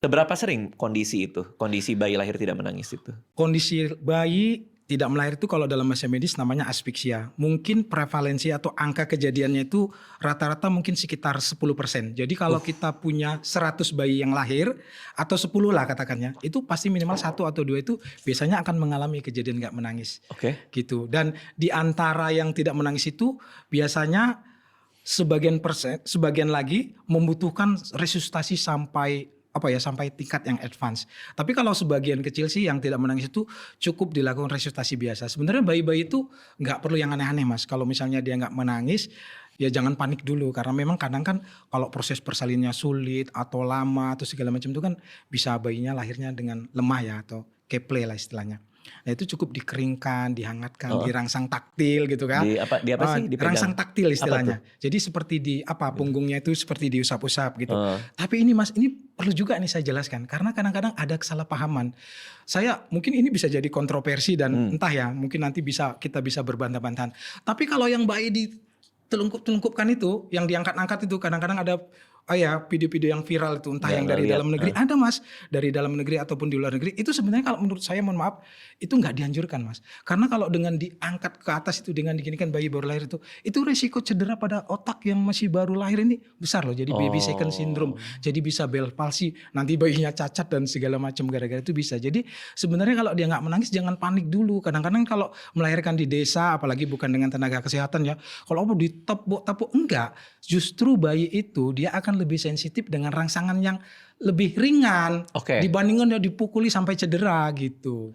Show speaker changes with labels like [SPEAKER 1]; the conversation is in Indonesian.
[SPEAKER 1] Seberapa sering kondisi itu, kondisi bayi lahir tidak menangis itu?
[SPEAKER 2] Kondisi bayi tidak melahir itu kalau dalam bahasa medis namanya aspeksia. Mungkin prevalensi atau angka kejadiannya itu rata-rata mungkin sekitar 10%. Jadi kalau kita punya 100 bayi yang lahir atau 10 lah katakannya, itu pasti minimal 1 atau 2 itu biasanya akan mengalami kejadian nggak menangis.
[SPEAKER 1] Oke.
[SPEAKER 2] Gitu. Dan di antara yang tidak menangis itu biasanya sebagian lagi membutuhkan resusitasi sampai sampai tingkat yang advance. Tapi kalau sebagian kecil sih yang tidak menangis itu cukup dilakukan resusitasi biasa. Sebenarnya bayi-bayi itu nggak perlu yang aneh-aneh, Mas. Kalau misalnya dia nggak menangis, ya jangan panik dulu karena memang kadang kan kalau proses persalinnya sulit atau lama atau segala macam itu kan bisa bayinya lahirnya dengan lemah ya atau keple lah istilahnya. Nah itu cukup dikeringkan, dihangatkan,
[SPEAKER 1] Heeh.
[SPEAKER 2] dirangsang taktil gitu kan.
[SPEAKER 1] Di apa sih?
[SPEAKER 2] Rangsang
[SPEAKER 1] Dipegang?
[SPEAKER 2] taktil
[SPEAKER 1] Apa tuh?
[SPEAKER 2] istilahnya. Jadi seperti punggungnya itu seperti diusap-usap gitu.
[SPEAKER 1] Heeh.
[SPEAKER 2] Tapi ini Mas, ini perlu juga nih saya jelaskan karena kadang-kadang ada kesalahpahaman. Saya mungkin ini bisa jadi kontroversi dan entah ya, mungkin nanti kita bisa berbantah-bantahan. Tapi kalau yang bayi ditelungkup-telungkupkan itu, yang diangkat-angkat itu kadang-kadang ada video-video yang viral itu entah
[SPEAKER 1] Nggak
[SPEAKER 2] yang dari
[SPEAKER 1] ngelihat,
[SPEAKER 2] dalam negeri ada Mas, dari dalam negeri ataupun di luar negeri itu sebenarnya kalau menurut saya mohon maaf itu nggak dianjurkan Mas. Karena kalau dengan diangkat ke atas itu dengan diginikan bayi baru lahir itu resiko cedera pada otak yang masih baru lahir ini besar loh. Jadi baby second syndrome,
[SPEAKER 1] Oh.
[SPEAKER 2] jadi bisa Bell palsy, nanti bayinya cacat dan segala macam gara-gara itu bisa. Jadi sebenarnya kalau dia nggak menangis jangan panik dulu. Kadang-kadang kalau melahirkan di desa apalagi bukan dengan tenaga kesehatan ya, kalau ditepuk-tepuk enggak, justru bayi itu dia akan lebih sensitif dengan rangsangan yang lebih ringan
[SPEAKER 1] Oke.
[SPEAKER 2] dibandingkan dia dipukuli sampai cedera gitu.